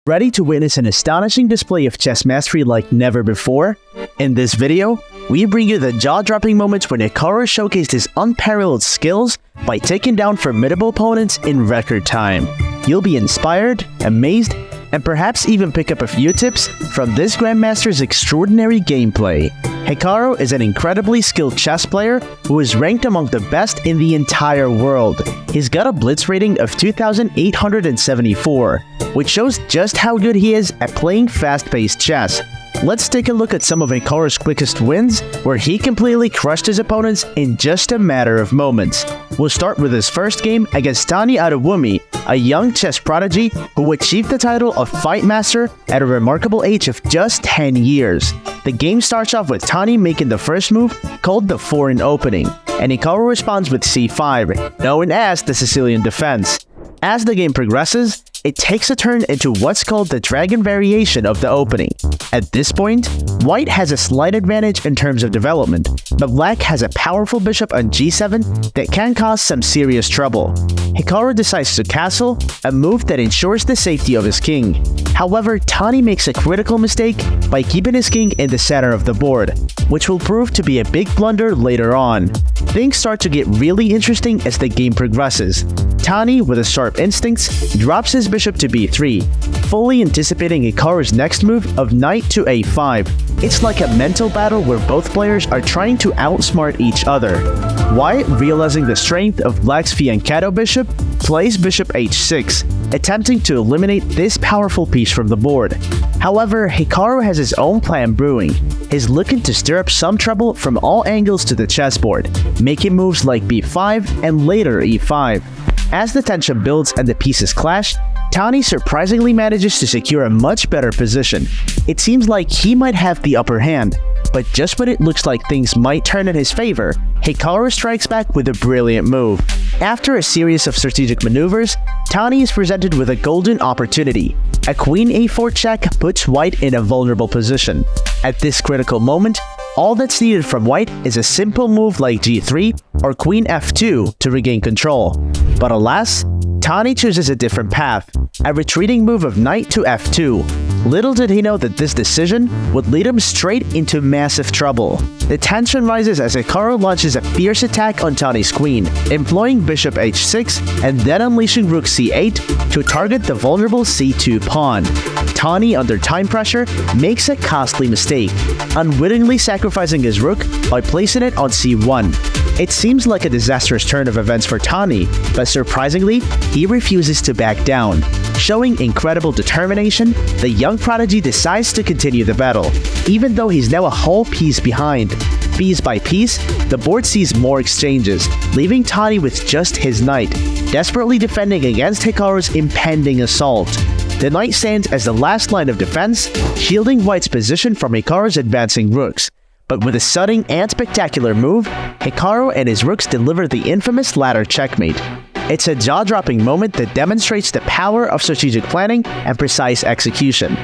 Ready to witness an astonishing display of chess mastery like never before? In this video, we bring you the jaw-dropping moments when Hikaru showcased his unparalleled skills by taking down formidable opponents in record time. You'll be inspired, amazed, and perhaps even pick up a few tips from this Grandmaster's extraordinary gameplay. Hikaru is an incredibly skilled chess player who is ranked among the best in the entire world. He's got a blitz rating of 2,874, which shows just how good he is at playing fast-paced chess. Let's take a look at some of Hikaru's quickest wins, where he completely crushed his opponents in just a matter of moments. We'll start with his first game against Tani Arawumi, a young chess prodigy who achieved the title of Fight Master at a remarkable age of just 10 years. The game starts off with Tani making the first move, called the foreign opening, and Hikaru responds with c5, known as the Sicilian defense. As the game progresses, it takes a turn into what's called the dragon variation of the opening. At this point, White has a slight advantage in terms of development, but Black has a powerful bishop on g7 that can cause some serious trouble. Hikaru decides to castle, a move that ensures the safety of his king. However, Tani makes a critical mistake by keeping his king in the center of the board, which will prove to be a big blunder later on. Things start to get really interesting as the game progresses. Tani, with his sharp instincts, drops his bishop to b3, fully anticipating Hikaru's next move of knight to a5. It's like a mental battle where both players are trying to outsmart each other. White, realizing the strength of Black's fianchetto bishop, plays bishop h6, attempting to eliminate this powerful piece from the board. However, Hikaru has his own plan brewing. He's looking to stir up some trouble from all angles to the chessboard, making moves like b5 and later e5. As the tension builds and the pieces clash, Tani surprisingly manages to secure a much better position. It seems like he might have the upper hand, but just when it looks like things might turn in his favor, Hikaru strikes back with a brilliant move. After a series of strategic maneuvers, Tani is presented with a golden opportunity. A queen a4 check puts White in a vulnerable position. At this critical moment, all that's needed from White is a simple move like g3 or queen f2 to regain control. But alas, Tani chooses a different path, a retreating move of knight to f2. Little did he know that this decision would lead him straight into massive trouble. The tension rises as Hikaru launches a fierce attack on Tani's queen, employing bishop h6 and then unleashing rook c8 to target the vulnerable c2 pawn. Tani, under time pressure, makes a costly mistake, unwittingly sacrificing his rook by placing it on c1. It seems like a disastrous turn of events for Tani, but surprisingly, he refuses to back down. Showing incredible determination, the young prodigy decides to continue the battle, even though he's now a whole piece behind. Piece by piece, the board sees more exchanges, leaving Tani with just his knight, desperately defending against Hikaru's impending assault. The knight stands as the last line of defense, shielding White's position from Hikaru's advancing rooks. But with a sudden and spectacular move, Hikaru and his rooks deliver the infamous ladder checkmate. It's a jaw-dropping moment that demonstrates the power of strategic planning and precise execution.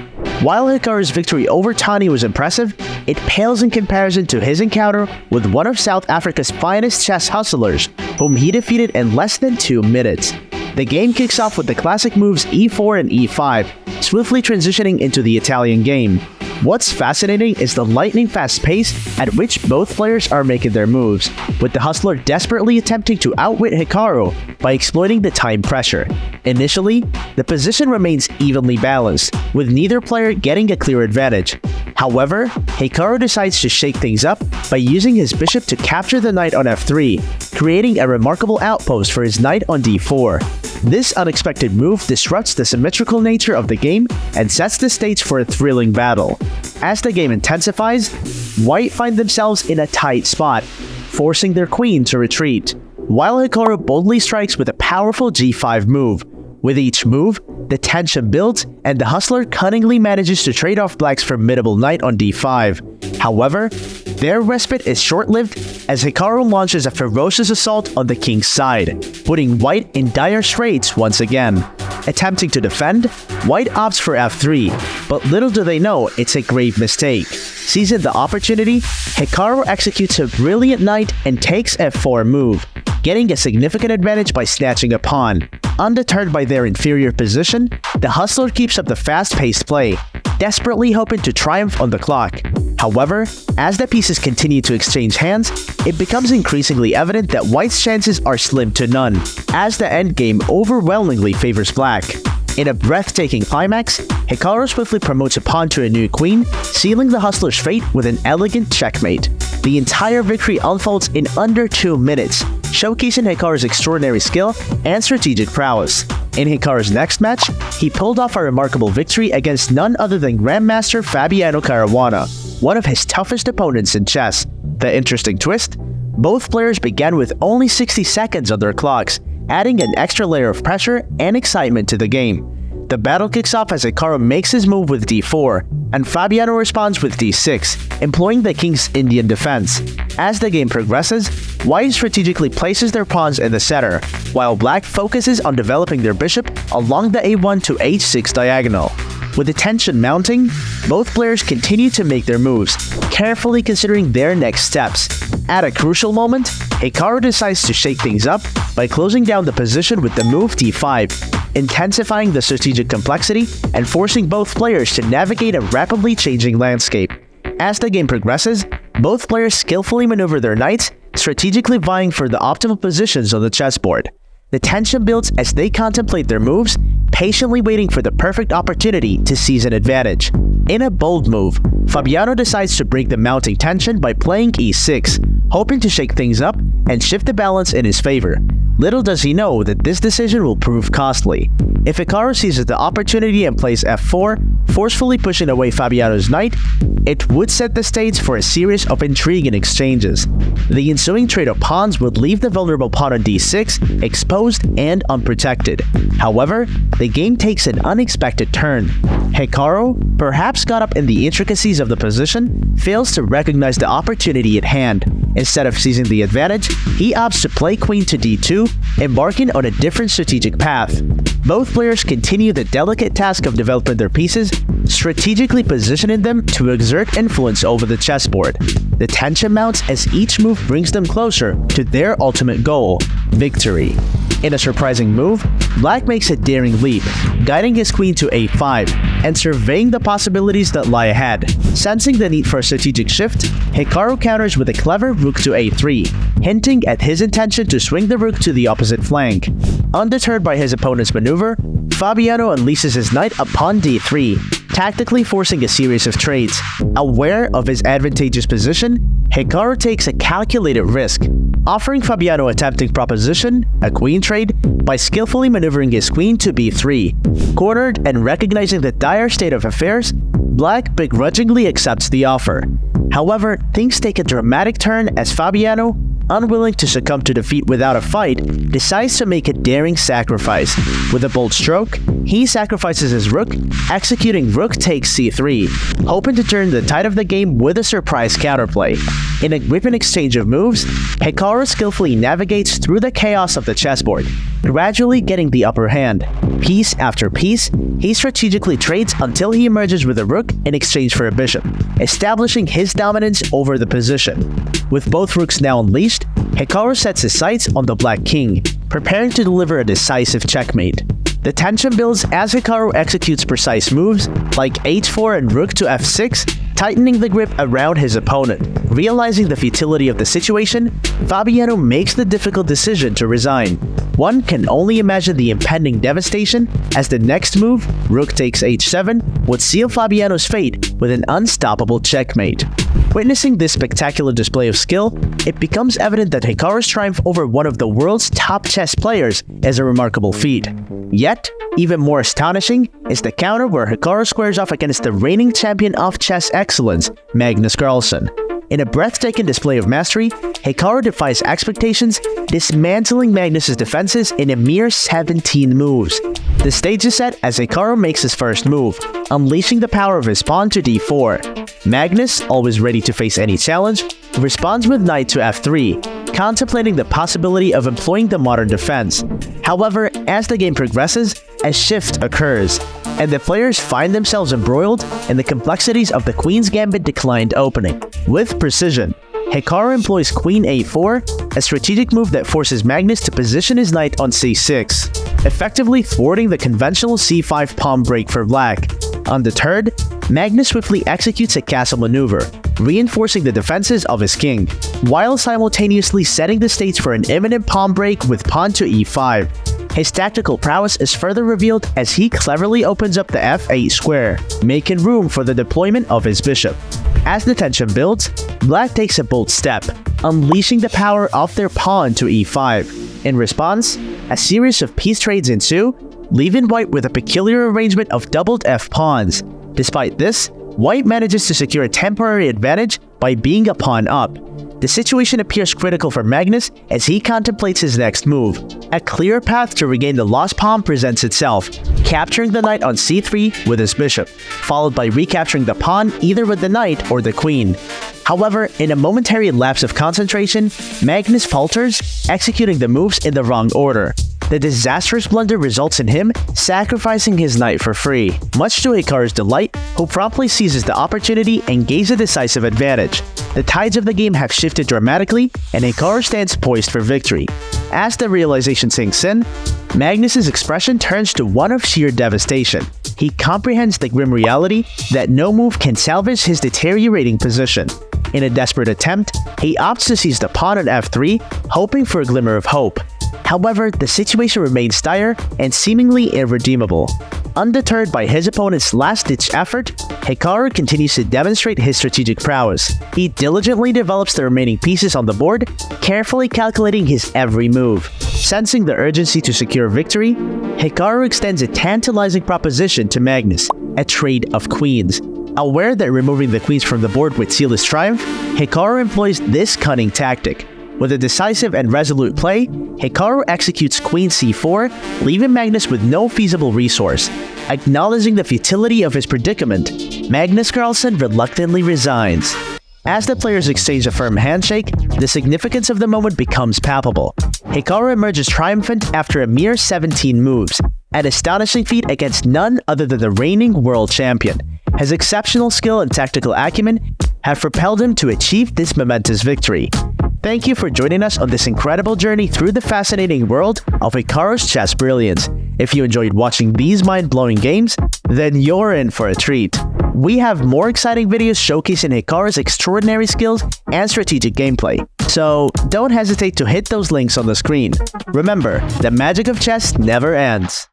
While Hikaru's victory over Tani was impressive, it pales in comparison to his encounter with one of South Africa's finest chess hustlers, whom he defeated in less than 2 minutes. The game kicks off with the classic moves e4 and e5, swiftly transitioning into the Italian game. What's fascinating is the lightning-fast pace at which both players are making their moves, with the hustler desperately attempting to outwit Hikaru by exploiting the time pressure. Initially, the position remains evenly balanced, with neither player getting a clear advantage. However, Hikaru decides to shake things up by using his bishop to capture the knight on f3, creating a remarkable outpost for his knight on d4. This unexpected move disrupts the symmetrical nature of the game and sets the stage for a thrilling battle. As the game intensifies, White find themselves in a tight spot, forcing their queen to retreat, while Hikaru boldly strikes with a powerful g5 move. With each move, the tension builds, and the hustler cunningly manages to trade off Black's formidable knight on d5. However, their respite is short-lived as Hikaru launches a ferocious assault on the king's side, putting White in dire straits once again. Attempting to defend, White opts for f3, but little do they know it's a grave mistake. Seizing the opportunity, Hikaru executes a brilliant knight and takes f4 move, getting a significant advantage by snatching a pawn. Undeterred by their inferior position, the Hustler keeps up the fast-paced play, desperately hoping to triumph on the clock. However, as the pieces continue to exchange hands, it becomes increasingly evident that White's chances are slim to none, as the endgame overwhelmingly favors Black. In a breathtaking climax, Hikaru swiftly promotes a pawn to a new queen, sealing the Hustler's fate with an elegant checkmate. The entire victory unfolds in under 2 minutes, showcasing Hikaru's extraordinary skill and strategic prowess. In Hikaru's next match, he pulled off a remarkable victory against none other than Grandmaster Fabiano Caruana, one of his toughest opponents in chess. The interesting twist? Both players began with only 60 seconds on their clocks, adding an extra layer of pressure and excitement to the game. The battle kicks off as Hikaru makes his move with d4, and Fabiano responds with d6, employing the king's Indian defense. As the game progresses, White strategically places their pawns in the center, while Black focuses on developing their bishop along the a1 to h6 diagonal. With the tension mounting, both players continue to make their moves, carefully considering their next steps. At a crucial moment, Hikaru decides to shake things up by closing down the position with the move d5, intensifying the strategic complexity and forcing both players to navigate a rapidly changing landscape. As the game progresses, both players skillfully maneuver their knights, strategically vying for the optimal positions on the chessboard. The tension builds as they contemplate their moves, patiently waiting for the perfect opportunity to seize an advantage. In a bold move, Fabiano decides to break the mounting tension by playing e6, hoping to shake things up and shift the balance in his favor. Little does he know that this decision will prove costly. If Hikaru seizes the opportunity and plays f4, forcefully pushing away Fabiano's knight, it would set the stage for a series of intriguing exchanges. The ensuing trade of pawns would leave the vulnerable pawn on d6 exposed and unprotected. However, the game takes an unexpected turn. Hikaru, perhaps caught up in the intricacies of the position, fails to recognize the opportunity at hand. Instead of seizing the advantage, he opts to play queen to d2, embarking on a different strategic path. Both players continue the delicate task of developing their pieces, strategically positioning them to exert influence over the chessboard. The tension mounts as each move brings them closer to their ultimate goal, victory. In a surprising move, Black makes a daring leap, guiding his queen to a5 and surveying the possibilities that lie ahead. Sensing the need for a strategic shift, Hikaru counters with a clever rook to a3, hinting at his intention to swing the rook to the opposite flank. Undeterred by his opponent's maneuver, Fabiano unleashes his knight upon d3, tactically forcing a series of trades. Aware of his advantageous position, Hikaru takes a calculated risk, offering Fabiano a tempting proposition, a queen trade, by skillfully maneuvering his queen to b3. Cornered and recognizing the dire state of affairs, Black begrudgingly accepts the offer. However, things take a dramatic turn as Fabiano, unwilling to succumb to defeat without a fight, decides to make a daring sacrifice. With a bold stroke, he sacrifices his rook, executing rook takes c3, hoping to turn the tide of the game with a surprise counterplay. In a gripping exchange of moves, Hikaru skillfully navigates through the chaos of the chessboard, gradually getting the upper hand. Piece after piece, he strategically trades until he emerges with a rook in exchange for a bishop, establishing his dominance over the position. With both rooks now unleashed, Hikaru sets his sights on the Black king, preparing to deliver a decisive checkmate. The tension builds as Hikaru executes precise moves like h4 and rook to f6, tightening the grip around his opponent. Realizing the futility of the situation, Fabiano makes the difficult decision to resign. One can only imagine the impending devastation as the next move, rook takes h7, would seal Fabiano's fate with an unstoppable checkmate. Witnessing this spectacular display of skill, it becomes evident that Hikaru's triumph over one of the world's top chess players is a remarkable feat. Yet, even more astonishing is the counter where Hikaru squares off against the reigning champion of chess excellence, Magnus Carlsen. In a breathtaking display of mastery, Hikaru defies expectations, dismantling Magnus's defenses in a mere 17 moves. The stage is set as Hikaru makes his first move, unleashing the power of his pawn to d4. Magnus, always ready to face any challenge, responds with knight to f3, contemplating the possibility of employing the modern defense. However, as the game progresses, a shift occurs, and the players find themselves embroiled in the complexities of the Queen's Gambit declined opening. With precision, Hikaru employs Queen a4, a strategic move that forces Magnus to position his knight on c6, effectively thwarting the conventional c5 pawn break for black. Undeterred, Magnus swiftly executes a castle maneuver, reinforcing the defenses of his king, while simultaneously setting the stage for an imminent pawn break with pawn to e5. His tactical prowess is further revealed as he cleverly opens up the f8 square, making room for the deployment of his bishop. As the tension builds, black takes a bold step, unleashing the power of their pawn to e5. In response, a series of piece trades ensue, leaving white with a peculiar arrangement of doubled f pawns. Despite this, white manages to secure a temporary advantage by being a pawn up. The situation appears critical for Magnus as he contemplates his next move. A clear path to regain the lost pawn presents itself, capturing the knight on c3 with his bishop, followed by recapturing the pawn either with the knight or the queen. However, in a momentary lapse of concentration, Magnus falters, executing the moves in the wrong order. The disastrous blunder results in him sacrificing his knight for free, much to Hikaru's delight, who promptly seizes the opportunity and gains a decisive advantage. The tides of the game have shifted dramatically, and Hikaru stands poised for victory. As the realization sinks in, Magnus's expression turns to one of sheer devastation. He comprehends the grim reality that no move can salvage his deteriorating position. In a desperate attempt, he opts to seize the pawn on f3, hoping for a glimmer of hope. However, the situation remains dire and seemingly irredeemable. Undeterred by his opponent's last-ditch effort, Hikaru continues to demonstrate his strategic prowess. He diligently develops the remaining pieces on the board, carefully calculating his every move. Sensing the urgency to secure victory, Hikaru extends a tantalizing proposition to Magnus, a trade of queens. Aware that removing the queens from the board would seal his triumph, Hikaru employs this cunning tactic. With a decisive and resolute play, Hikaru executes Queen c4, leaving Magnus with no feasible resource. Acknowledging the futility of his predicament, Magnus Carlsen reluctantly resigns. As the players exchange a firm handshake, the significance of the moment becomes palpable. Hikaru emerges triumphant after a mere 17 moves, an astonishing feat against none other than the reigning world champion. His exceptional skill and tactical acumen have propelled him to achieve this momentous victory. Thank you for joining us on this incredible journey through the fascinating world of Hikaru's chess brilliance. If you enjoyed watching these mind-blowing games, then you're in for a treat. We have more exciting videos showcasing Hikaru's extraordinary skills and strategic gameplay, so don't hesitate to hit those links on the screen. Remember, the magic of chess never ends.